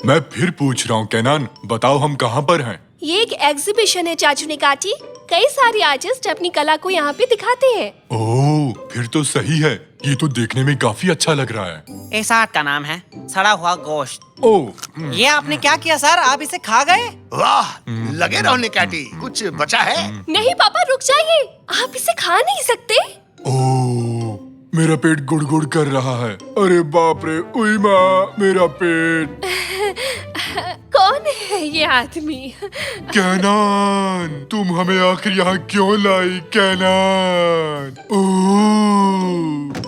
मैं फिर पूछ रहा हूँ केनान, बताओ हम कहाँ पर हैं? ये एक एग्जीबिशन है चाचू निकाची। कई सारे आर्टिस्ट अपनी कला को यहाँ पे दिखाते हैं। ओह, फिर तो सही है। ये तो देखने में काफी अच्छा लग रहा है। इस आर्ट का नाम है सड़ा हुआ गोश्त। ओह, ये आपने क्या किया सर? आप इसे खा गए? वाह, लगे रहो निकाटी। कुछ बचा है? नहीं पापा, रुक जाइए, आप इसे खा नहीं सकते। ओह, मेरा पेट गुड़गुड़ कर रहा है। अरे बाप रे, उई माँ, मेरा पेट। कौन है ये आदमी? केनान, तुम हमें आखिर यहाँ क्यों लाई केनान? ओह,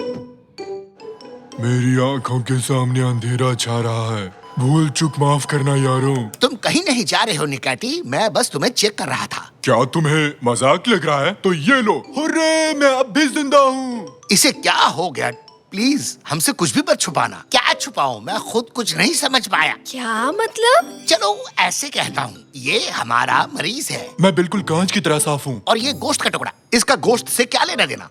मेरी आंखों के सामने अंधेरा छा रहा है। भूल चूक माफ करना यारों। तुम कहीं नहीं जा रहे हो निकाटी, मैं बस तुम्हें चेक कर रहा था। क्या तुम्हें मजाक लग रहा है? तो ये लो, हुर्रे, मैं अब भी जिंदा हूँ। इसे क्या हो गया? प्लीज हमसे कुछ भी मत छुपाना। क्या छुपाऊं? मैं खुद कुछ नहीं समझ पाया। क्या मतलब? चलो ऐसे कहता हूँ, ये हमारा मरीज है मैं बिल्कुल कांच की तरह साफ हूँ। और ये गोश्त का टुकड़ा। इसका गोश्त से क्या लेना देना?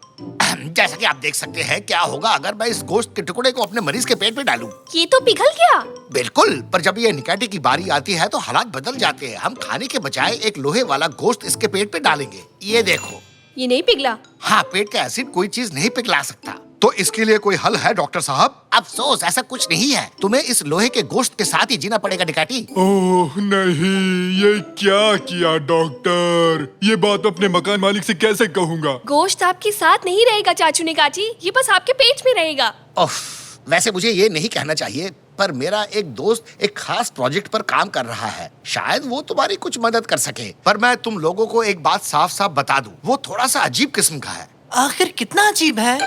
जैसा कि आप देख सकते हैं, क्या होगा अगर मैं इस गोश्त के टुकड़े को अपने मरीज के पेट में डालूं? ये तो पिघल गया। बिल्कुल, पर जब ये निकाटी की बारी आती है तो हालात बदल जाते हैं। हम खाने के बजाय एक लोहे वाला गोश्त इसके पेट पे डालेंगे। ये देखो। ये नहीं पिघला। हाँ, पेट का एसिड कोई चीज नहीं पिघला सकता। तो इसके लिए कोई हल है डॉक्टर साहब? अफसोस, ऐसा कुछ नहीं है। तुम्हें इस लोहे के गोश्त के साथ ही जीना पड़ेगा निकाटी। ओह नहीं, ये क्या किया डॉक्टर? ये बात अपने मकान मालिक से कैसे कहूँगा? गोश्त आपके साथ नहीं रहेगा चाचू निकाची, ये बस आपके पेट में रहेगा। ओफ, वैसे मुझे ये नहीं कहना चाहिए, पर मेरा एक दोस्त एक खास प्रोजेक्ट पर काम कर रहा है। शायद वो तुम्हारी कुछ मदद कर सके। पर मैं तुम लोगों को एक बात साफ साफ बता दूं, वो थोड़ा सा अजीब किस्म का है। आखिर कितना अजीब है?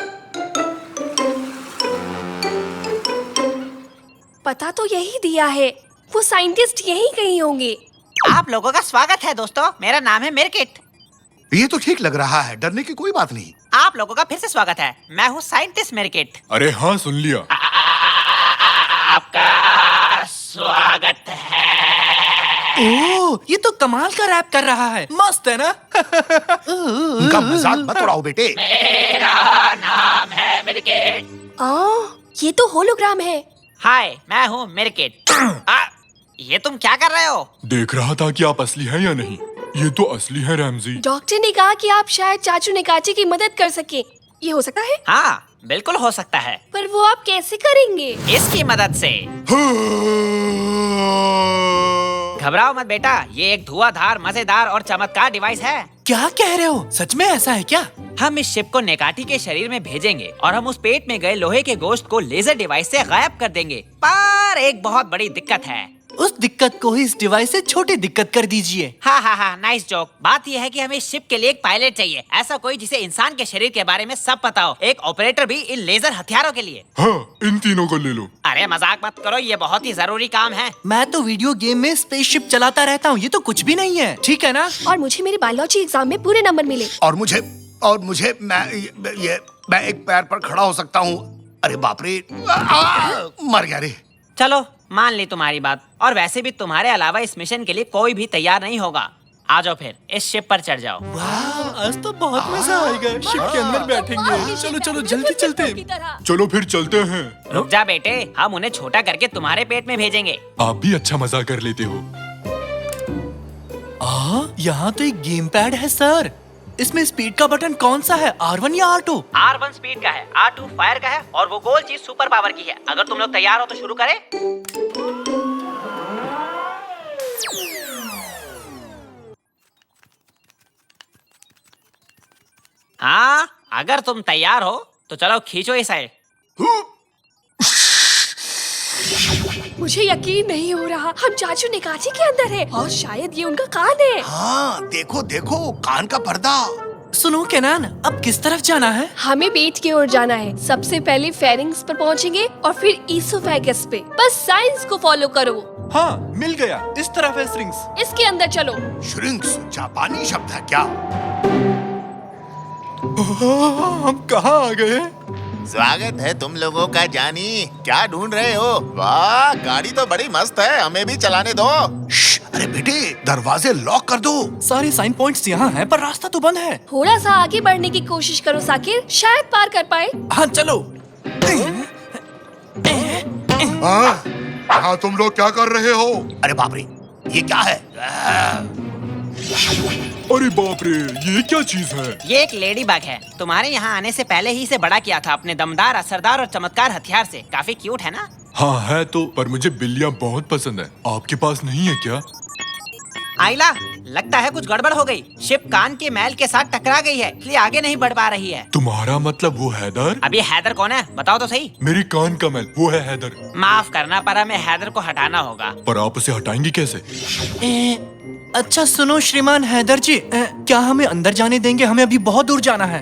पता तो यही दिया है, वो साइंटिस्ट यही कहीं होंगे। आप लोगों का स्वागत है दोस्तों, मेरा नाम है मिरकिट। ये तो ठीक लग रहा है, डरने की कोई बात नहीं। आप लोगों का फिर से स्वागत है। मैं हूँ साइंटिस्ट मिरकिट। अरे हाँ, सुन लिया। आपका स्वागत है। ओह, ये तो कमाल का रैप कर रहा है। मस्त है ना? उनका मजाक मत उड़ाओ बेटे। मेरा नाम है मिरकिट। ये तो होलोग्राम है। हाय, मैं हूँ मिरकिट। ये तुम क्या कर रहे हो? देख रहा था कि आप असली हैं या नहीं। ये तो असली है रैमजी। डॉक्टर ने कहा कि आप शायद चाचू निकाची की मदद कर सके। ये हो सकता है? हाँ, बिल्कुल हो सकता है। पर वो आप कैसे करेंगे? इसकी मदद से। घबराओ मत बेटा, ये एक धुआंधार, मजेदार और चमत्कार डिवाइस है। क्या कह रहे हो? सच में ऐसा है क्या? हम इस शिप को नेकाटी के शरीर में भेजेंगे और हम उस पेट में गए लोहे के गोश्त को लेजर डिवाइस से गायब कर देंगे। पर एक बहुत बड़ी दिक्कत है। उस दिक्कत को ही इस डिवाइस से छोटी दिक्कत कर दीजिए। हाँ, नाइस जोक। बात यह है कि हमें शिप के लिए एक पायलट चाहिए, ऐसा कोई जिसे इंसान के शरीर के बारे में सब पता हो। एक ऑपरेटर भी इन लेजर हथियारों के लिए। हाँ, इन तीनों को ले लो। अरे मजाक मत करो, ये बहुत ही जरूरी काम है। मैं तो वीडियो गेम में स्पेसशिप चलाता रहता हूँ, ये तो कुछ भी नहीं है, ठीक है ना? और मुझे मेरे बायोलॉजी एग्जाम में पूरे नंबर मिले। और मुझे मैं एक पैर पर खड़ा हो सकता हूँ। अरे बाप रे, मर गया रे। चलो, मान ली तुम्हारी बात। और वैसे भी तुम्हारे अलावा इस मिशन के लिए कोई भी तैयार नहीं होगा। आ जाओ फिर, इस शिप पर चढ़ जाओ। वाह, आज तो बहुत मजा आएगा। शिप के अंदर बैठेंगे। चलो जल्दी चलते हैं। चलो फिर चलते हैं। रुक जा बेटे, हम उन्हें छोटा करके तुम्हारे पेट में भेजेंगे। आप भी अच्छा मजा कर लेते हो। यहाँ तो एक गेम पैड है सर। इसमें स्पीड का बटन कौन सा है, R1 या R2? R1 स्पीड का है, R2 फायर का है और वो गोल चीज सुपर पावर की है। अगर तुम लोग तैयार हो तो शुरू करें। हाँ, अगर तुम तैयार हो तो चलो खींचो इसे। मुझे यकीन नहीं हो रहा, हम चाचू निकाची के अंदर है और शायद ये उनका कान है। हाँ, देखो देखो, कान का पर्दा। सुनो केनान, अब किस तरफ जाना है? हमें पेट की ओर जाना है। सबसे पहले फेरिंग्स पर पहुंचेंगे और फिर ईसोफेगस पे। बस साइंस को फॉलो करो। हाँ, मिल गया। इस तरफ है श्रिंक्स। इसके अंदर चलो। श्रिंक्स जापानी शब्द है क्या? हम कहाँ आ गए? स्वागत है तुम लोगों का जानी। क्या ढूंढ रहे हो? वाह, गाड़ी तो बड़ी मस्त है, हमें भी चलाने दो। अरे बेटे, दरवाजे लॉक कर दो। सारे साइन पॉइंट्स यहाँ हैं, पर रास्ता तो बंद है। थोड़ा सा आगे बढ़ने की कोशिश करो साकिर, शायद पार कर पाए। हाँ चलो। हाँ, तुम लोग क्या कर रहे हो? अरे बाप रे, ये क्या है? अरे बाप रे, ये क्या चीज है? ये एक लेडी बग है। तुम्हारे यहाँ आने से पहले ही इसे बड़ा किया था अपने दमदार, असरदार और चमत्कार हथियार से। काफी क्यूट है ना? हाँ है तो, पर मुझे बिल्लियाँ बहुत पसंद है। आपके पास नहीं है क्या? आइला, लगता है कुछ गड़बड़ हो गई। शिप कान के मैल के साथ टकरा गई है, इसलिए आगे नहीं बढ़ पा रही है। तुम्हारा मतलब वो हैदर? अब ये हैदर कौन है, बताओ तो सही। मेरी कान का मैल, वो है हैदर। माफ करना, पर हमें हैदर को हटाना होगा। पर आप उसे हटाएंगे कैसे? अच्छा सुनो श्रीमान हैदर जी, क्या हमें अंदर जाने देंगे? हमें अभी बहुत दूर जाना है,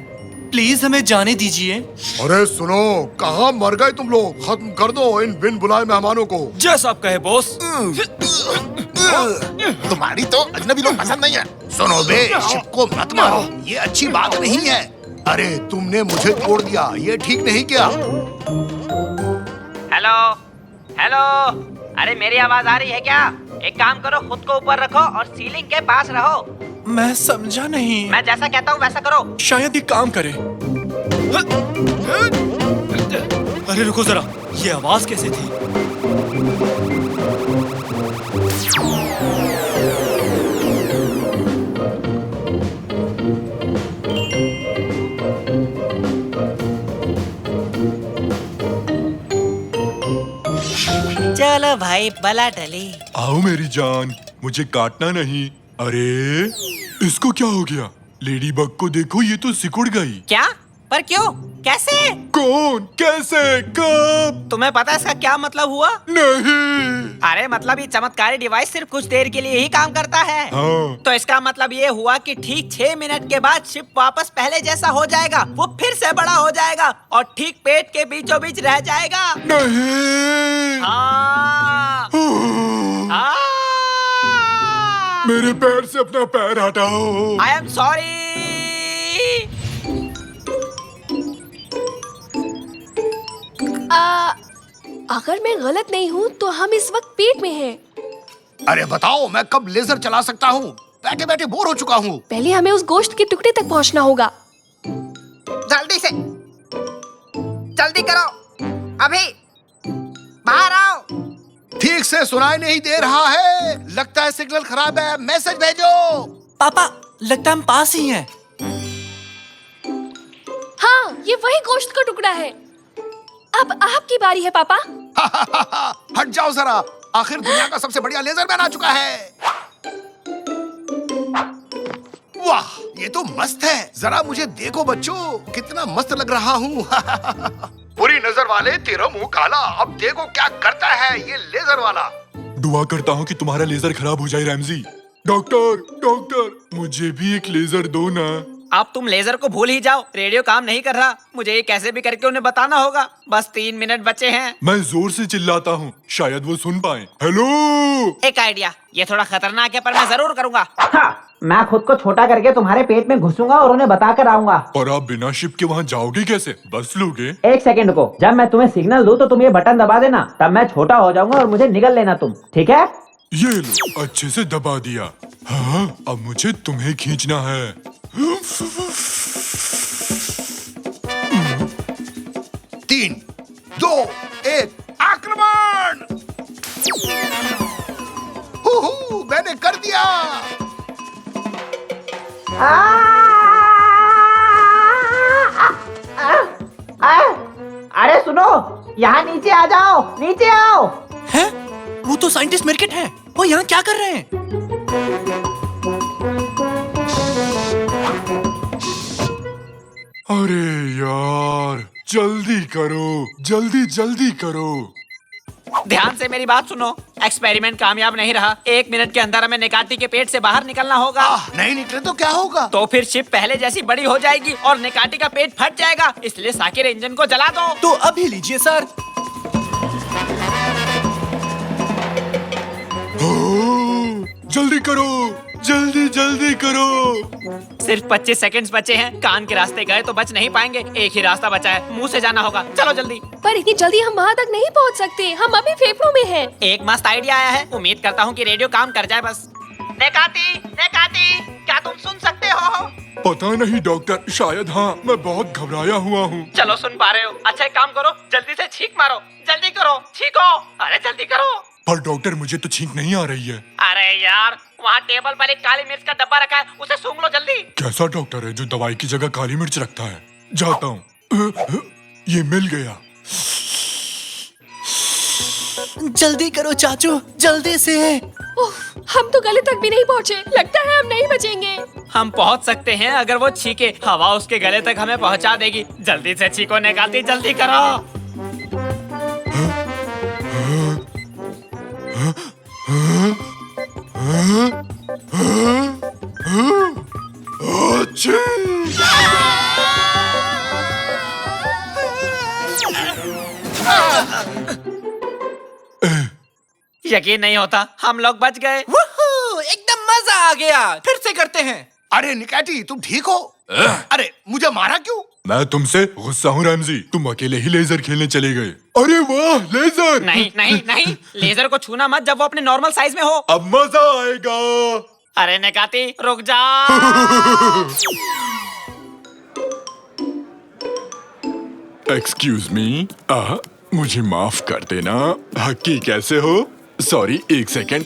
प्लीज हमें जाने दीजिए। अरे सुनो, कहाँ मर गए तुम लोग? खत्म कर दो इन बिन बुलाए मेहमानों को। जैसा आप कहे बॉस। तुम्हारी तो अजनबी लोग पसंद नहीं है। सुनो बे, शिप को मत मारो, ये अच्छी बात नहीं है। अरे तुमने मुझे तोड़ दिया, ये ठीक नहीं किया। हेलो हेलो, अरे मेरी आवाज आ रही है क्या? एक काम करो, खुद को ऊपर रखो और सीलिंग के पास रहो। मैं समझा नहीं। मैं जैसा कहता हूँ वैसा करो। शायद ये काम करे। अरे रुको जरा, ये आवाज कैसे थी? चलो भाई, बला टली। आओ मेरी जान, मुझे काटना नहीं। अरे इसको क्या हो गया? लेडी बग को देखो, ये तो सिकुड़ गई। क्या? पर क्यों? कैसे? कौन? कैसे? कब? तुम्हें पता है इसका क्या मतलब हुआ? नहीं। अरे मतलब ये चमत्कारी डिवाइस सिर्फ कुछ देर के लिए ही काम करता है। हाँ। तो इसका मतलब ये हुआ कि ठीक 6 मिनट के बाद शिप वापस पहले जैसा हो जाएगा। वो फिर से बड़ा हो जाएगा और ठीक पेट के बीचों बीच रह जाएगा। नहीं। हाँ। हाँ। मेरे पैर से अपना पैर हटाओ। I am sorry. अगर मैं गलत नहीं हूँ तो हम इस वक्त पेट में हैं। अरे बताओ, मैं कब लेजर चला सकता हूँ? बैठे बैठे बोर हो चुका हूँ। पहले हमें उस गोश्त के टुकड़े तक पहुँचना होगा। जल्दी से, जल्दी करो, अभी बाहर आओ। ठीक से सुनाई नहीं दे रहा है, लगता है सिग्नल खराब है। मैसेज भेजो। पापा, लगता है हम पास ही हैं। हाँ, ये वही गोश्त का टुकड़ा है। अब आपकी बारी है पापा। हट जाओ जरा, आखिर दुनिया का सबसे बढ़िया लेजर मैन आ चुका है। वाह, ये तो मस्त है। जरा मुझे देखो बच्चों, कितना मस्त लग रहा हूँ। बुरी नजर वाले, तेरा मुंह काला। अब देखो क्या करता है ये लेजर वाला। दुआ करता हूँ कि तुम्हारा लेजर खराब हो जाए रैमजी। डॉक्टर, डॉक्टर, मुझे भी एक लेजर दो ना। अब तुम लेजर को भूल ही जाओ, रेडियो काम नहीं कर रहा। मुझे ये कैसे भी करके उन्हें बताना होगा। बस 3 मिनट बचे हैं। मैं जोर से चिल्लाता हूँ, शायद वो सुन पाए। हेलो। एक आइडिया, ये थोड़ा खतरनाक है पर मैं जरूर करूंगा। हाँ, मैं खुद को छोटा करके तुम्हारे पेट में घुसूंगा और उन्हें बता कर आऊंगा। और आप बिना शिप के वहाँ जाओगे कैसे? बस लोगे? 1 सेकंड को, जब मैं तुम्हें सिग्नल दूं तो तुम ये बटन दबा देना, तब मैं छोटा हो जाऊंगा और मुझे निगल लेना तुम, ठीक है? ये लो, अच्छे से दबा दिया। हाँ, अब मुझे तुम्हें खींचना है। 3, 2, 1, आक्रमण! मैंने कर दिया। अरे सुनो, यहाँ नीचे आ जाओ, नीचे आओ। हैं? वो तो साइंटिस्ट मिर्किट है। वो यहाँ क्या कर रहे हैं? अरे यार, जल्दी करो, जल्दी जल्दी करो। ध्यान से मेरी बात सुनो, एक्सपेरिमेंट कामयाब नहीं रहा। 1 मिनट के अंदर हमें निकाटी के पेट से बाहर निकलना होगा। नहीं निकले तो क्या होगा? तो फिर शिप पहले जैसी बड़ी हो जाएगी और निकाटी का पेट फट जाएगा। इसलिए साकिर इंजन को जला दो। तो अभी लीजिए सर। जल्दी करो, जल्दी जल्दी करो। सिर्फ 25 सेकंड्स बचे हैं। कान के रास्ते गए तो बच नहीं पाएंगे। एक ही रास्ता बचा है, मुंह से जाना होगा। चलो जल्दी। पर इतनी जल्दी हम वहाँ तक नहीं पहुँच सकते, हम अभी फेफड़ों में हैं। एक मस्त आइडिया आया है, उम्मीद करता हूँ कि रेडियो काम कर जाए। बस नेकाती, नेकाती, क्या तुम सुन सकते हो? पता नहीं डॉक्टर, शायद हाँ। मैं बहुत घबराया हुआ हूँ। चलो सुन पा रहे हो? अच्छा एक काम करो, जल्दी से छींक मारो, जल्दी करो, छींको, अरे जल्दी करो। पर डॉक्टर मुझे तो छींक नहीं आ रही है। अरे यार, वहाँ टेबल पर एक काली मिर्च का डब्बा रखा है, उसे सूंघ लो जल्दी। कैसा डॉक्टर है जो दवाई की जगह काली मिर्च रखता है? जाता हूँ। ये मिल गया। जल्दी करो चाचू, जल्दी से। उफ, हम तो गले तक भी नहीं पहुँचे। लगता है हम नहीं बचेंगे। हम पहुँच सकते हैं अगर वो छींके, हवा उसके गले तक हमें पहुँचा देगी। जल्दी से छींको निकालती, जल्दी करो। यकीन नहीं होता, हम लोग बच गए। वूहू, एकदम मजा आ गया। फिर से करते हैं। अरे निकाटी, तुम ठीक हो? अरे मुझे मारा क्यों? मैं तुमसे गुस्सा हूँ रैमजी। तुम अकेले ही लेजर खेलने चले गए। अरे वाह, लेजर! नहीं नहीं नहीं, लेजर को छूना मत जब वो अपने नॉर्मल साइज में हो। अब मजा आएगा। अरे निकाती, रुक जा। एक्सक्यूज मी, मुझे माफ कर देना। हक्की कैसे हो? सॉरी, एक सेकेंड।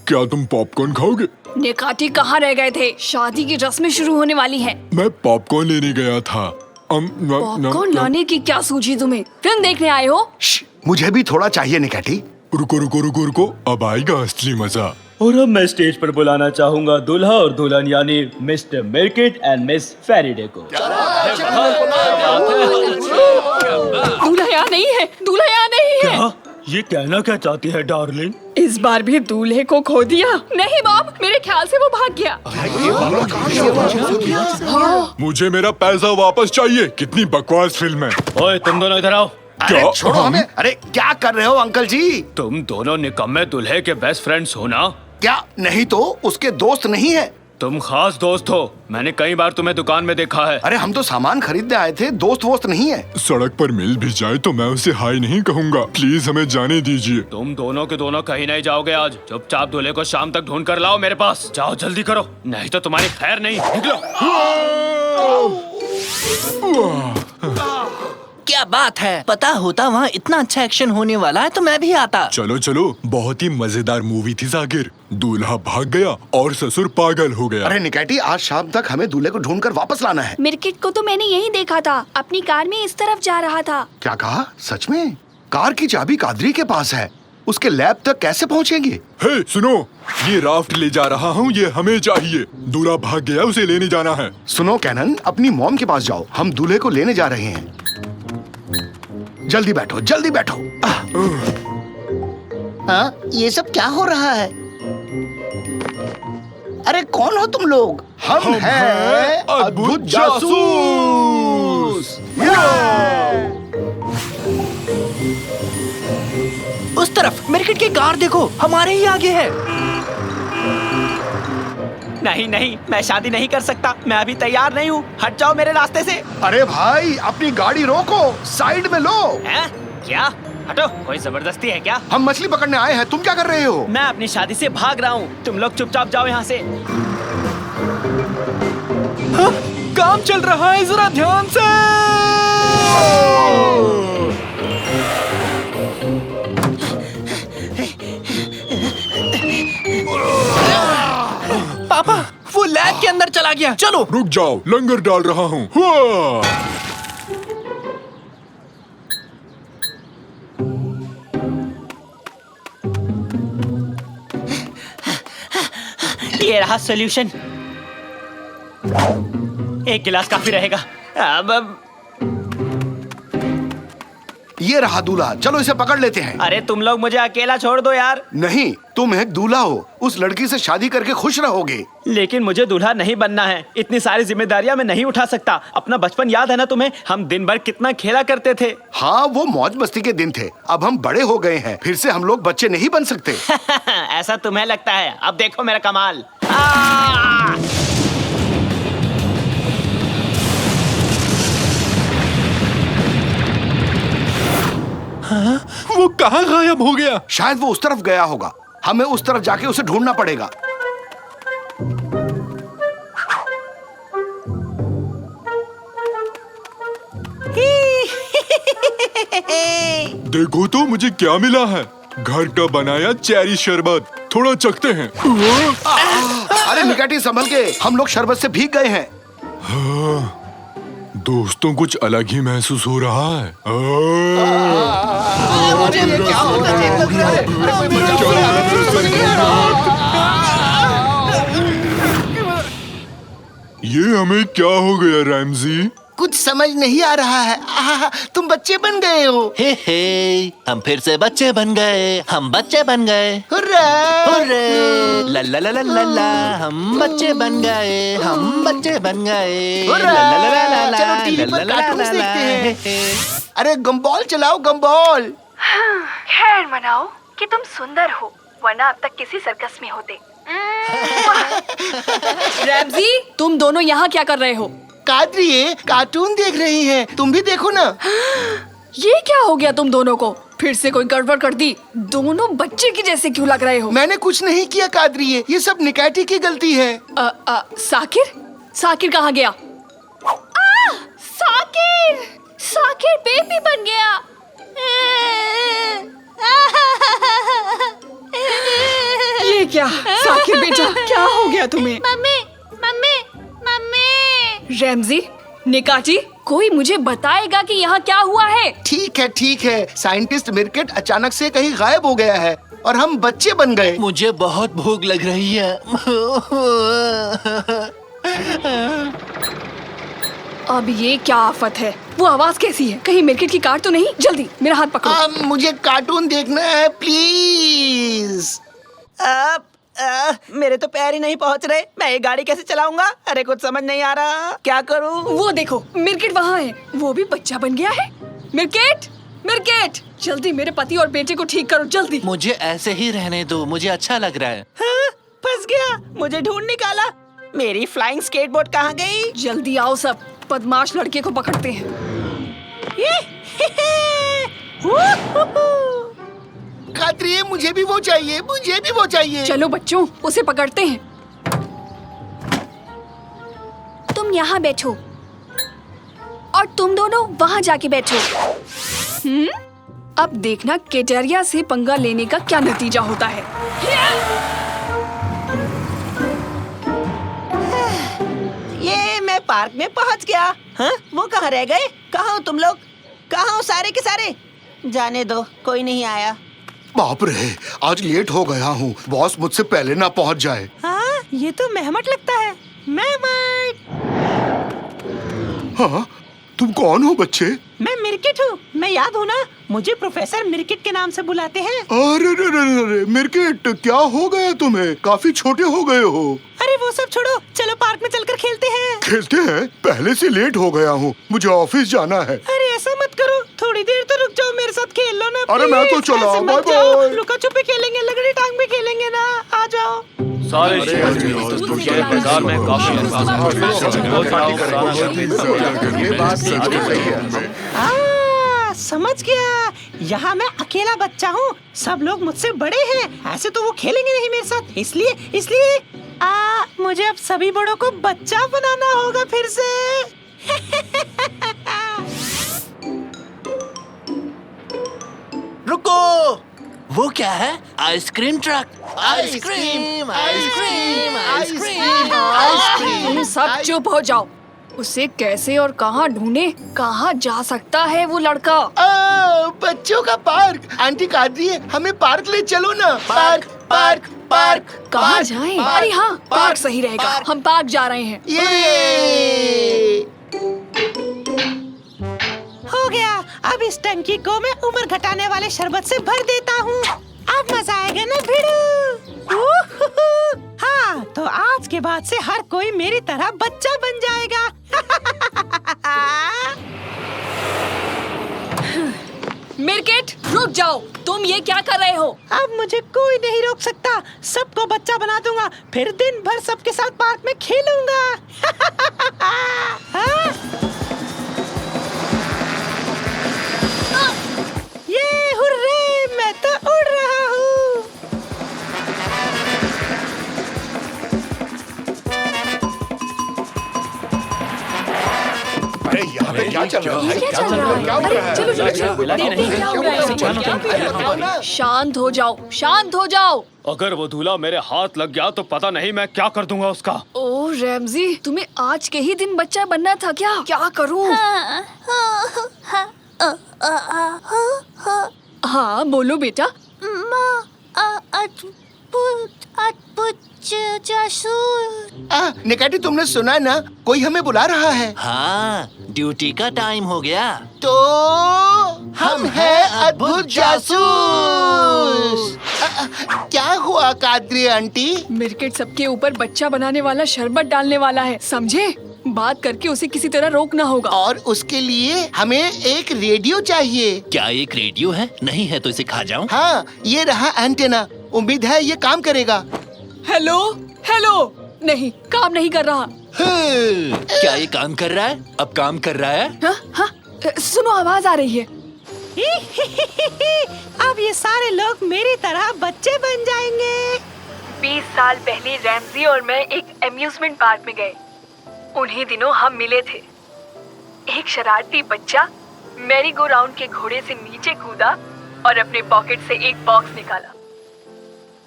क्या तुम पॉपकॉर्न खाओगे? निकाटी कहाँ रह गए थे? शादी की रस्में शुरू होने वाली है। मैं पॉपकॉर्न लेने गया था। पॉपकॉर्न लाने की क्या सूझी तुम्हें? फिल्म देखने आए हो? मुझे भी थोड़ा चाहिए निकाटी। रुको रुको रुको रुको, अब आएगा असली मजा। और अब मैं स्टेज पर बुलाना चाहूंगा दूल्हा और दुल्हन यानी मिस्टर मिर्किट एंड मिस फेरिडे को। दूल्हा यहाँ नहीं है, दूल्हा यहाँ नहीं है। क्या? ये कहना क्या चाहती है डार्लिंग? इस बार भी दूल्हे को खो दिया। नहीं बॉब, मेरे ख्याल से वो भाग गया। मुझे मेरा पैसा वापस चाहिए। कितनी बकवास फिल्म है। ओए तुम दोनों इधर आओ। अरे छोड़ो हमें। अरे क्या कर रहे हो अंकल जी? तुम दोनों निकम्मे दूल्हे के बेस्ट फ्रेंड्स हो ना? क्या नहीं तो उसके दोस्त नहीं है? तुम खास दोस्त हो, मैंने कई बार तुम्हें दुकान में देखा है। अरे हम तो सामान खरीदने आए थे, दोस्त वोस्त नहीं है। सड़क पर मिल भी जाए तो मैं उसे हाय नहीं कहूँगा। प्लीज हमें जाने दीजिए। तुम दोनों के दोनों कहीं नहीं जाओगे आज। चुपचाप दूल्हे को शाम तक ढूंढ कर लाओ मेरे पास। जाओ जल्दी करो, नहीं तो तुम्हारी खैर नहीं। निकलो। क्या बात है, पता होता वहाँ इतना अच्छा एक्शन होने वाला है तो मैं भी आता। चलो चलो, बहुत ही मजेदार मूवी थी जाकिर। दूल्हा भाग गया और ससुर पागल हो गया। अरे निकाटी, आज शाम तक हमें दूल्हे को ढूंढकर वापस लाना है। मिर्किट को तो मैंने यही देखा था, अपनी कार में इस तरफ जा रहा था। क्या कहा? सच में? कार की चाबी कादरी के पास है, उसके लैब तक कैसे पहुँचेंगे? हे सुनो, ये राफ्ट ले जा रहा हूँ, ये हमें चाहिए। दूल्हा भाग गया, उसे लेने जाना है। सुनो कैनन, अपनी मॉम के पास जाओ, हम दूल्हे को लेने जा रहे हैं। जल्दी बैठो, जल्दी बैठो। हाँ, ये सब क्या हो रहा है? अरे कौन हो तुम लोग? हम हैं अद्भुत जासूस। उस तरफ मिर्किट की कार देखो, हमारे ही आगे है। नहीं नहीं, मैं शादी नहीं कर सकता। मैं अभी तैयार नहीं हूँ। हट जाओ मेरे रास्ते से। अरे भाई, अपनी गाड़ी रोको, साइड में लो। हैं? क्या? हटो, कोई जबरदस्ती है क्या? हम मछली पकड़ने आए हैं, तुम क्या कर रहे हो? मैं अपनी शादी से भाग रहा हूँ। तुम लोग चुपचाप जाओ यहाँ से। हाँ, काम चल रहा है, जरा ध्यान से। पापा, वो लैब के अंदर चला गया। चलो रुक जाओ, लंगर डाल रहा हूँ। हुआ! ये रहा सॉल्यूशन। एक गिलास काफी रहेगा। अब ये रहा दूल्हा, चलो इसे पकड़ लेते हैं। अरे तुम लोग मुझे अकेला छोड़ दो यार। नहीं, तुम एक दूल्हा हो, उस लड़की से शादी करके खुश रहोगे। लेकिन मुझे दूल्हा नहीं बनना है। इतनी सारी जिम्मेदारियां मैं नहीं उठा सकता। अपना बचपन याद है ना तुम्हें? हम दिन भर कितना खेला करते थे। हाँ, वो मौज मस्ती के दिन थे। अब हम बड़े हो गए हैं, फिर से हम लोग बच्चे नहीं बन सकते। ऐसा तुम्हें लगता है? अब देखो मेरा कमाल। वो कहाँ गायब हो गया? शायद वो उस तरफ गया होगा। हमें उस तरफ जाके उसे ढूंढना पड़ेगा। देखो तो मुझे क्या मिला है, घर का बनाया चेरी शरबत, थोड़ा चखते हैं। अरे निकाटी संभल के, हम लोग शरबत से भीग गए हैं। दोस्तों कुछ अलग ही महसूस हो रहा है। मुझे ये क्या हो रहा है? कोई ये हमें क्या हो गया रैमजी? कुछ समझ नहीं आ रहा है। तुम बच्चे बन गए हो। हे हम फिर से बच्चे बन गए, हम बच्चे बन गए। हुर्रा! हुर्रे! ला ला ला ला ला ला, हम बच्चे बन गए, हम बच्चे बन गए। हुर्रा! ला ला ला ला ला, चलो टीवी पर ला ला ला कार्टून्स ला, देखते हैं। हे। अरे गम्बॉल चलाओ, गम्बॉल। खैर मनाओ कि तुम सुंदर हो, वरना अब तक किसी सर्कस में होते। रैमजी, तुम दोनों यहाँ क्या कर रहे हो? कादरी ये कार्टून देख रही हैं, तुम भी देखो ना। ये क्या हो गया तुम दोनों को? फिर से कोई गड़बड़ कर दी? दोनों बच्चे की जैसे क्यों लग रहे हो? मैंने कुछ नहीं किया कादरी, ये सब निकाटी की गलती है। साकिर? साकिर कहाँ गया? साकिर! साकिर बेबी बन गया। ये क्या? साकिर बेटा, क्या हो गया तुम्हें? Mummy, mummy, mummy. रैमजी, निकाटी, कोई मुझे बताएगा कि यहाँ क्या हुआ है? ठीक है, साइंटिस्ट मिर्केट अचानक से कहीं गायब हो गया है और हम बच्चे बन गए। मुझे बहुत भूख लग रही है। अब ये क्या आफत है? वो आवाज कैसी है? कहीं मिर्केट की कार तो नहीं? जल्दी मेरा हाथ पकड़ो। मुझे कार्टून देखना है, प्लीज। मेरे तो पैर ही नहीं पहुंच रहे, मैं ये गाड़ी कैसे चलाऊंगा? अरे कुछ समझ नहीं आ रहा, क्या करूं? वो देखो, मिर्केट वहाँ है। वो भी बच्चा बन गया है। मिर्केट, मिर्केट, जल्दी मेरे पति और बेटे को ठीक करो, जल्दी। मुझे ऐसे ही रहने दो, मुझे अच्छा लग रहा है। हाँ, फंस गया, मुझे ढूंढ निकाला। मेरी फ्लाइंग स्केटबोर्ड कहाँ गई? जल्दी आओ सब, बदमाश लड़के को पकड़ते हैं। कादरी मुझे भी वो चाहिए, मुझे भी वो चाहिए। चलो बच्चों, उसे पकड़ते हैं। तुम यहाँ बैठो और तुम दोनों वहाँ जाके बैठो। अब देखना केटेरिया से पंगा लेने का क्या नतीजा होता है। ये मैं पार्क में पहुँच गया। हाँ, वो कहाँ रह गए? कहाँ हो तुम लोग? कहाँ हो सारे के सारे? जाने दो, कोई नहीं आया। बाप रे, आज लेट हो गया हूँ। बॉस मुझसे पहले ना पहुँच जाए। हाँ, ये तो मेहमट लगता है। मेहमट। हाँ, तुम कौन हो बच्चे? मैं मिर्किट हूँ। मैं याद हूँ ना, मुझे प्रोफेसर मिर्किट के नाम से बुलाते हैं। अरे रे रे रे रे, मिर्किट, क्या हो गया तुम्हें? काफी छोटे हो गए हो। अरे वो सब छोड़ो, चलो पार्क में चलकर खेलते हैं। खेलते हैं? पहले से लेट हो गया हूँ, मुझे ऑफिस जाना है। अरे ऐसा मत करो, थोड़ी देर तो रुक जाओ, मेरे साथ खेल लो ना। अरे मैं तो प्लीज, चला, ऐसे मत बाय जाओ। बाय। लुका छुपी खेलेंगे, लगड़ी टांग में खेलेंगे ना, आ जाओ। सारे बाजार में काफी समझ गया, यहाँ मैं अकेला बच्चा हूँ, सब लोग मुझसे बड़े हैं। ऐसे तो वो खेलेंगे नहीं मेरे साथ, इसलिए मुझे अब सभी बड़ों को बच्चा बनाना होगा फिर से। रुको, वो क्या है? Ice cream truck. Ice cream, ice cream, ice cream, ice cream. तुम सब चुप हो जाओ। उसे कैसे और कहाँ ढूंढे? कहाँ जा सकता है वो लड़का? बच्चों का पार्क। आंटी कादरी, हमें पार्क ले चलो ना। Park, park, park. कहाँ जाएं? अरे हाँ, पार्क सही रहेगा। हम पार्क जा रहे हैं। ये हो गया, अब इस टंकी को मैं उम्र घटाने वाले शरबत से भर देता हूँ। अब मजा आएगा ना भिड़ू? हाँ, तो आज के बाद से हर कोई मेरी तरह बच्चा बन जाएगा। मिर्केट, रुक जाओ। तुम ये क्या कर रहे हो? अब मुझे कोई नहीं रोक सकता, सबको बच्चा बना दूंगा, फिर दिन भर सबके साथ पार्क में खेलूंगा। हाँ? ये हुर्रे, मैं तो उड़ रहा हूँ। अरे यहाँ पे क्या चल रहा है? क्या चल रहा है? अरे चलो चलो चलो, देखते हैं क्या हो रहा है। शांत हो जाओ, शांत हो जाओ। अगर वो दूल्हा मेरे हाथ लग गया तो पता नहीं मैं क्या कर दूंगा उसका। ओह रैमजी, तुम्हें आज के ही दिन बच्चा बनना था क्या? क्या करूं? हाँ बोलो बेटा। निकाटी तुमने सुना ना, कोई हमें बुला रहा है। हाँ, ड्यूटी का टाइम हो गया। तो हम हैं अद्भुत जासूस। क्या हुआ कादरी आंटी? मिरकेट सबके ऊपर बच्चा बनाने वाला शरबत डालने वाला है, समझे? बात करके उसे किसी तरह रोकना होगा। और उसके लिए हमें एक रेडियो चाहिए। क्या एक रेडियो है? नहीं है तो इसे खा जाऊं? हाँ, ये रहा एंटेना। उम्मीद है ये काम करेगा। हेलो हेलो, नहीं काम नहीं कर रहा। क्या ये काम कर रहा है? अब काम कर रहा है? हाँ हाँ, सुनो आवाज आ रही है। अब ये सारे लोग मेरी तरह बच्चे बन जाएंगे। 20 साल पहले रैमजी और मैं एक अम्यूजमेंट पार्क में गए। उन्हीं दिनों हम मिले थे। एक शरारती बच्चा मैरी गो राउंड के घोड़े से नीचे कूदा और अपने पॉकेट से एक बॉक्स निकाला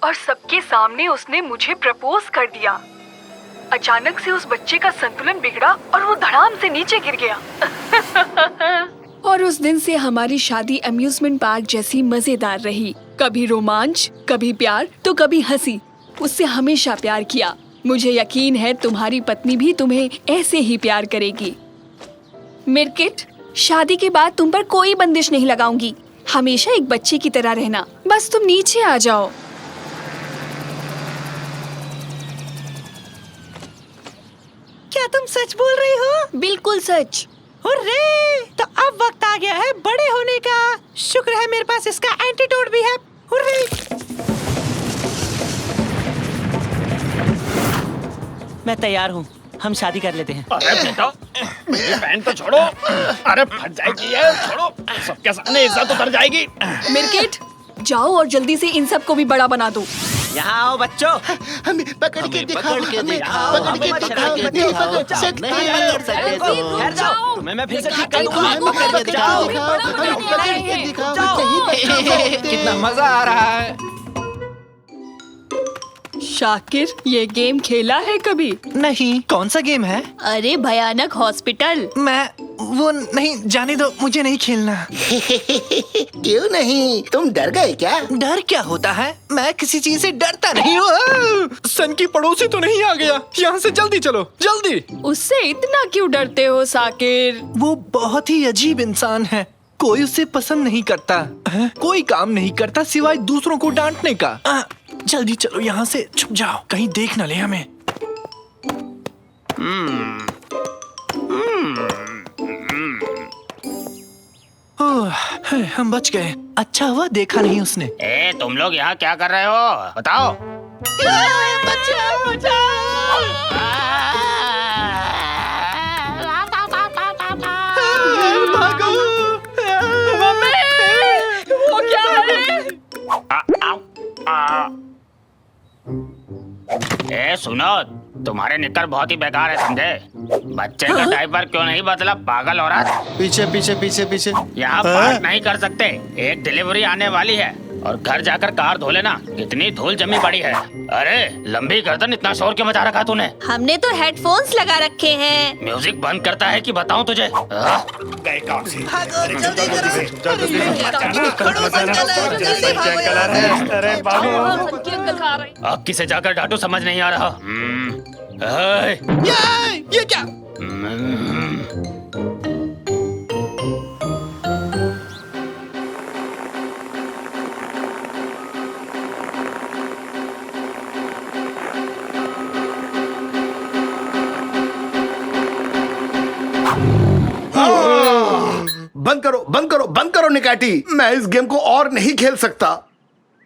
और सबके सामने उसने मुझे प्रपोज कर दिया। अचानक से उस बच्चे का संतुलन बिगड़ा और वो धड़ाम से नीचे गिर गया। और उस दिन से हमारी शादी अम्यूजमेंट पार्क जैसी मजेदार रही। कभी रोमांच, कभी प्यार, तो कभी हंसी। उससे हमेशा प्यार किया। मुझे यकीन है तुम्हारी पत्नी भी तुम्हें ऐसे ही प्यार करेगी। मिरकिट, शादी के बाद तुम पर कोई बंदिश नहीं लगाऊंगी। हमेशा एक बच्चे की तरह रहना। बस तुम नीचे आ जाओ। क्या तुम सच बोल रही हो? बिल्कुल सच। हुर्रे! तो अब वक्त आ गया है बड़े होने का। शुक्र है मेरे पास इसका एंटीडोट भी है। हुर्रे! मैं तैयार हूँ, हम शादी कर लेते हैं। अरे बेटा, मेरी बहन तो छोड़ो। अरे फट जाएगी ये, छोड़ो। सबके सामने इज्जत उतर जाएगी। मिरकिट, जाओ और जल्दी से इन सब को भी बड़ा बना दो। यहाँ आओ बच्चों। हमें पकड़ के दिखाओ, पकड़ के हमें दिखाओ, पकड़ के हमें दिखाओ, पकड़ के नहीं दिखाओ। पकड़ सकते। नहीं पकड़ सकते तुम। ठहर जाओ, तुम्हें मैं फिर से ठीक कर दूंगा। हमें पकड़ के दिखाओ, हमें पकड़ के दिखाओ, नहीं पकड़ सकते। कितना मजा आ रहा है। शाकिर, ये गेम खेला है कभी? नहीं, कौन सा गेम है? अरे भयानक हॉस्पिटल। मैं वो नहीं, जाने दो, मुझे नहीं खेलना। क्यों नहीं? तुम डर गए क्या? डर क्या होता है? मैं किसी चीज से डरता नहीं हूँ। सन की पड़ोसी तो नहीं आ गया? यहाँ से जल्दी चलो, जल्दी। उससे इतना क्यों डरते हो साकिर? वो बहुत ही अजीब इंसान है। कोई उसे पसंद नहीं करता। कोई काम नहीं करता सिवाय दूसरों को डांटने का। जल्दी चलो यहाँ से, छुप जाओ, कहीं देख न ले हमें। हम बच गए। अच्छा हुआ देखा नहीं उसने। ए, तुम लोग यहाँ क्या कर रहे हो? बताओ। वो क्या है? ए सुनो, तुम्हारे निकर बहुत ही बेकार है, समझे? बच्चे का डायपर क्यों नहीं बदला, पागल औरत? पीछे पीछे पीछे पीछे। यहाँ पार्क नहीं कर सकते। एक डिलीवरी आने वाली है और घर जाकर कार धो लेना। कितनी धूल जमी पड़ी है। अरे लंबी गर्दन, इतना शोर क्यों मचा रखा तूने? हमने तो हेडफोन्स लगा रखे हैं। म्यूजिक बंद करता है कि बताऊं तुझे? अब किसे जाकर डांटू समझ नहीं आ रहा। ये क्या? बंद करो, बंद करो, बंद करो निकाटी। मैं इस गेम को और नहीं खेल सकता।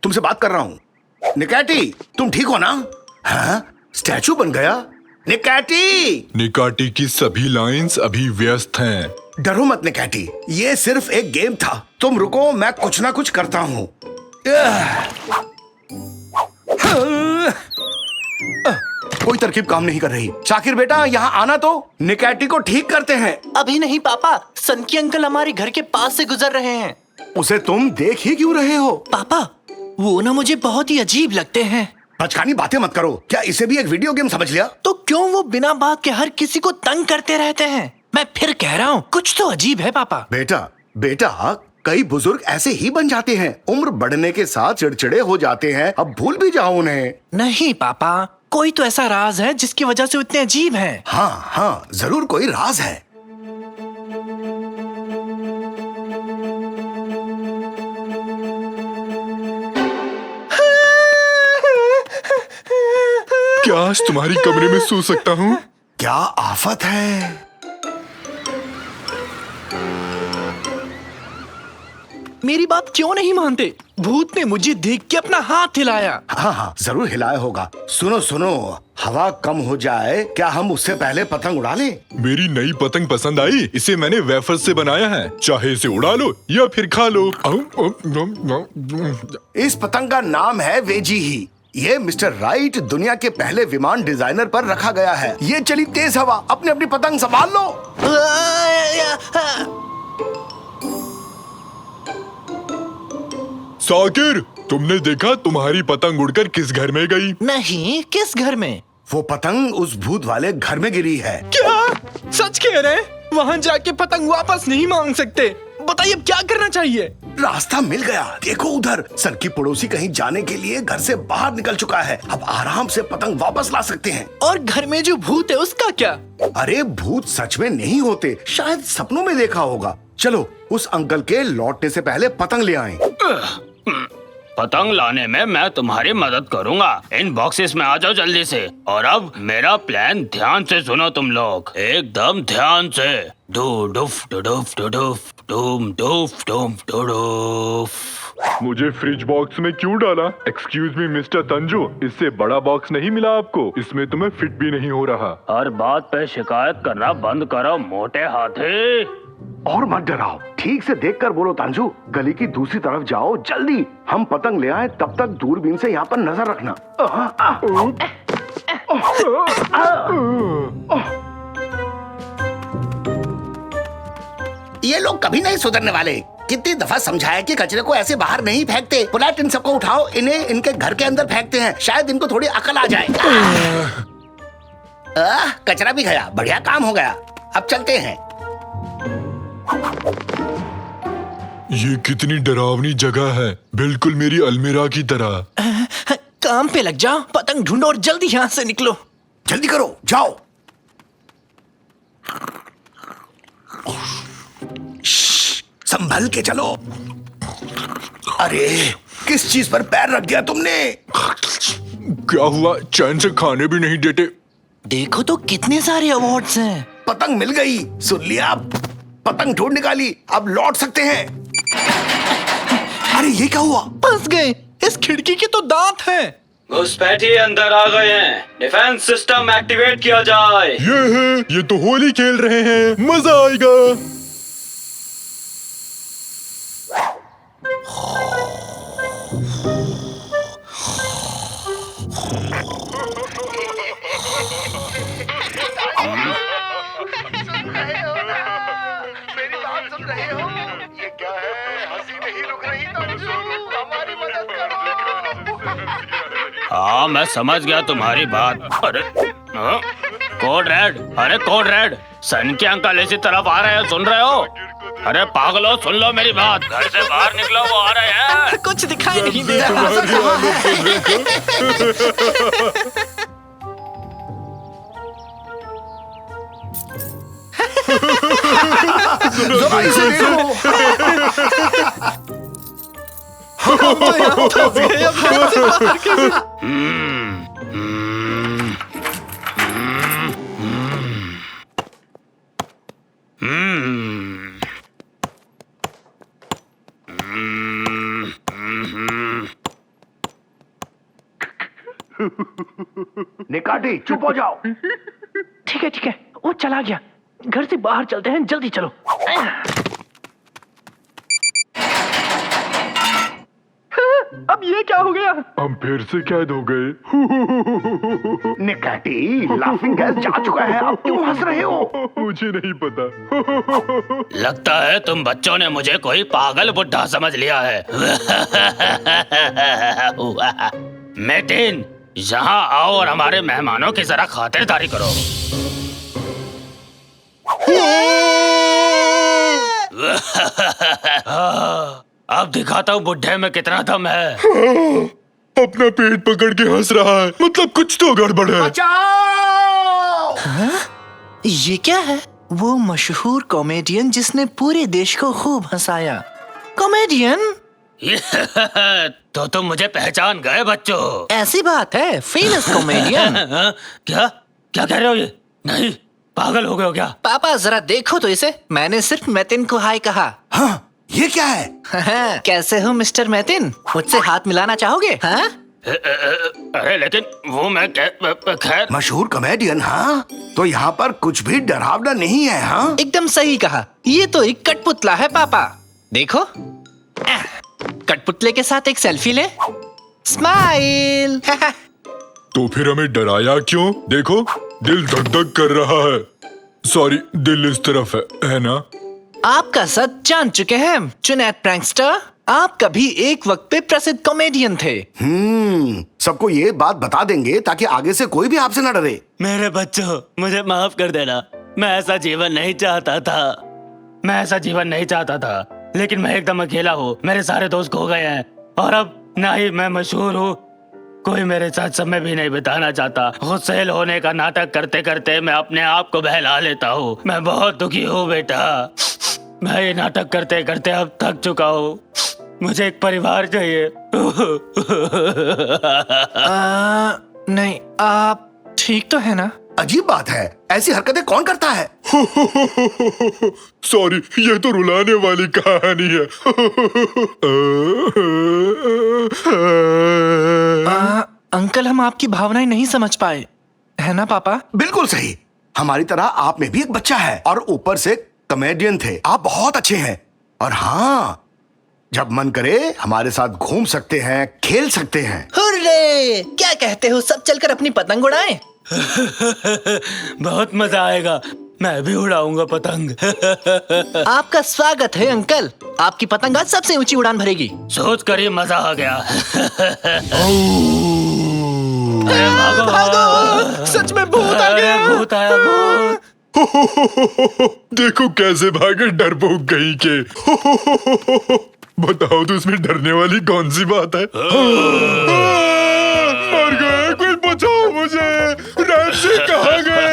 तुमसे बात कर रहा हूँ। निकाटी, तुम ठीक हो ना? हाँ? स्टैचू बन गया? निकाटी! निकाटी की सभी लाइंस अभी व्यस्त हैं। डरो मत निकाटी, ये सिर्फ एक गेम था। तुम रुको, मैं कुछ ना कुछ करता हूँ। कोई तरकीब काम नहीं कर रही। शाकिर बेटा यहाँ आना तो, निकैटी को ठीक करते हैं। अभी नहीं पापा, सनकी अंकल हमारे घर के पास से गुजर रहे हैं। उसे तुम देख ही क्यों रहे हो? पापा वो ना मुझे बहुत ही अजीब लगते हैं। बचकानी बातें मत करो। क्या इसे भी एक वीडियो गेम समझ लिया? तो क्यों वो बिना बात के हर किसी को तंग करते रहते हैं? मैं फिर कह रहा हूँ कुछ तो अजीब है पापा। बेटा कई बुजुर्ग ऐसे ही बन जाते हैं। उम्र बढ़ने के साथ चिड़चिड़े हो जाते हैं। अब भूल भी जाओ उन्हें। नहीं पापा, कोई तो ऐसा राज है जिसकी वजह से वो इतने अजीब हैं। हाँ, जरूर कोई राज है। क्या आज तुम्हारी कमरे में सो सकता हूँ? क्या आफत है। मेरी बात क्यों नहीं मानते? भूत ने मुझे देख के अपना हाथ हिलाया। हाँ, जरूर हिलाया होगा। सुनो, हवा कम हो जाए, क्या हम उससे पहले पतंग उड़ा लें? मेरी नई पतंग पसंद आई? इसे मैंने वेफर से बनाया है, चाहे इसे उड़ा लो या फिर खा लो। इस पतंग का नाम है वेजी ही। ये मिस्टर राइट दुनिया के पहले विमान डिजाइनर पर रखा गया है। ये चली तेज हवा, अपनी पतंग संभाल लो। साकिर, तुमने देखा तुम्हारी पतंग उड़कर किस घर में गई? नहीं, किस घर में? वो पतंग उस भूत वाले घर में गिरी है। क्या सच कह रहे? वहाँ जाके पतंग वापस नहीं मांग सकते? बताइए अब क्या करना चाहिए? रास्ता मिल गया, देखो उधर। सर की पड़ोसी कहीं जाने के लिए घर से बाहर निकल चुका है। अब आराम से पतंग वापस ला सकते हैं। और घर में जो भूत है उसका क्या? अरे भूत सच में नहीं होते, शायद सपनों में देखा होगा। चलो उस अंकल के लौटने से पहले पतंग ले आएं। पतंग लाने में मैं तुम्हारी मदद करूंगा। इन बॉक्सेस में आ जाओ जल्दी से। और अब मेरा प्लान ध्यान से सुनो तुम लोग, एकदम ध्यान से। डू डुफ डू डुफ डू डुफ डूम डुफ डूम डू डुफ। मुझे फ्रिज बॉक्स में क्यों डाला? एक्सक्यूज मी मिस्टर तंजू, इससे बड़ा बॉक्स नहीं मिला आपको? इसमें तुम्हें फिट भी नहीं हो रहा। हर बात पे शिकायत करना बंद करो मोटे हाथी। और मत डराओ, ठीक से देखकर बोलो तांजू। गली की दूसरी तरफ जाओ जल्दी। हम पतंग ले आए, तब तक दूरबीन से यहाँ पर नजर रखना। ये लोग कभी नहीं सुधरने वाले। कितनी दफा समझाया कि कचरे को ऐसे बाहर नहीं फेंकते। पुलाट इन सबको उठाओ, इन्हें इनके घर के अंदर फेंकते हैं, शायद इनको थोड़ी अकल आ जाए। कचरा भी गया, बढ़िया काम हो गया। अब चलते हैं। ये कितनी डरावनी जगह है, बिल्कुल मेरी अलमीरा की तरह। काम पे लग जाओ, पतंग ढूंढो और जल्दी यहाँ से निकलो। जल्दी करो, जाओ। संभल के चलो। अरे किस चीज पर पैर रख दिया तुमने? क्या हुआ? चैन से खाने भी नहीं देते। देखो तो कितने सारे अवार्ड्स हैं। पतंग मिल गई, सुन लिया? पतंग ढूंढ निकाली, अब लौट सकते हैं। अरे ये क्या हुआ? फंस गए। इस खिड़की के तो दांत हैं। घुसपैठिए अंदर आ गए हैं। डिफेंस सिस्टम एक्टिवेट किया जाए। ये है, ये तो होली खेल रहे हैं, मजा आएगा। मेरी बात सुन रहे हो? ये क्या है? हंसी नहीं रुक रही। हमारी मदद करो। हाँ मैं समझ गया तुम्हारी बात। अरे कोड रेड, अरे कोड रेड, सन के अंकल इसी तरफ आ रहे हैं, सुन रहे हो? अरे पागलो सुन लो मेरी बात, घर से बाहर निकलो, वो आ रहे हैं। कुछ दिखाई नहीं दे रहा। जरा इसे देखो। निकाटी चुप हो जाओ। ठीक है, वो चला गया। घर से बाहर चलते हैं, जल्दी चलो। अब ये क्या हो गया? हम फिर से कैद हो गए। निकैटी, लाफिंग गैस जा चुका है, अब क्यों हंस रहे हो? मुझे नहीं पता। लगता है तुम बच्चों ने मुझे कोई पागल बुड्ढा समझ लिया है। मेटिन, यहाँ आओ और हमारे मेहमानों की जरा खातिरदारी करो। अब दिखाता हूँ बुड्ढे में कितना दम है। अपना पेट पकड़ के हंस रहा है, मतलब कुछ तो गड़बड़ है। ये क्या है? वो मशहूर कॉमेडियन जिसने पूरे देश को खूब हंसाया। कॉमेडियन? तो तुम मुझे पहचान गए बच्चों? ऐसी बात है, फेमस कॉमेडियन। क्या क्या कह रहे हो ये? नहीं, पागल हो गए हो क्या? पापा जरा देखो तो इसे। मैंने सिर्फ मैतिन को हाय कहा। हाँ, ये क्या है? कैसे हो मिस्टर मैतिन? मुझसे हाथ मिलाना चाहोगे? हाँ? अरे लेकिन वो मैं खैर। मशहूर कॉमेडियन, हाँ? तो यहाँ पर कुछ भी डरावना नहीं है, हाँ? एकदम सही कहा। ये तो एक कठपुतला है पापा। देखो, कठपुतले के साथ एक सेल्फी ले। स्माइल। तो फिर हमें डराया क्यों? देखो, दिल धक धक कर रहा है। सॉरी, दिल इस तरफ है ना? आपका सच जान चुके हैं जुनैद प्रैंकस्टर। आप कभी एक वक्त पे प्रसिद्ध कॉमेडियन थे। सबको ये बात बता देंगे ताकि आगे से कोई भी आपसे न डरे। मेरे बच्चों, मुझे माफ कर देना। मैं ऐसा जीवन नहीं चाहता था। लेकिन मैं एकदम अकेला हूँ। मेरे सारे दोस्त खो गए हैं और अब ना ही मैं मशहूर हूँ, कोई मेरे साथ समय भी नहीं बिताना चाहता। गुस्सैल होने का नाटक करते करते मैं अपने आप को बहला लेता हूँ। मैं बहुत दुखी हूँ बेटा। मैं ये नाटक करते करते अब थक चुका हूँ। मुझे एक परिवार चाहिए। नहीं, आप ठीक तो है ना? अजीब बात है, ऐसी हरकतें कौन करता है? सॉरी, ये तो रुलाने वाली कहानी है। अंकल, हम आपकी भावनाएं नहीं समझ पाए, है ना पापा? बिल्कुल सही। हमारी तरह आप में भी एक बच्चा है और ऊपर से कॉमेडियन थे। आप बहुत अच्छे हैं और हाँ, जब मन करे हमारे साथ घूम सकते हैं, खेल सकते हैं। हुर्रे! क्या कहते हो, सब चलकर अपनी पतंग उड़ाएं? बहुत मजा आएगा। मैं भी उड़ाऊंगा पतंग। आपका स्वागत है अंकल। आपकी पतंग आज सबसे ऊंची उड़ान भरेगी। सोच कर ही मजा आ गया। भागो! सच में भूत आ गया। भूत आया, भूत। देखो कैसे भागे डरपोक कहीं के। बताओ तो इसमें डरने वाली कौन सी बात है? मर गए, कोई बचाओ मुझे। रैंसी कहाँ गए?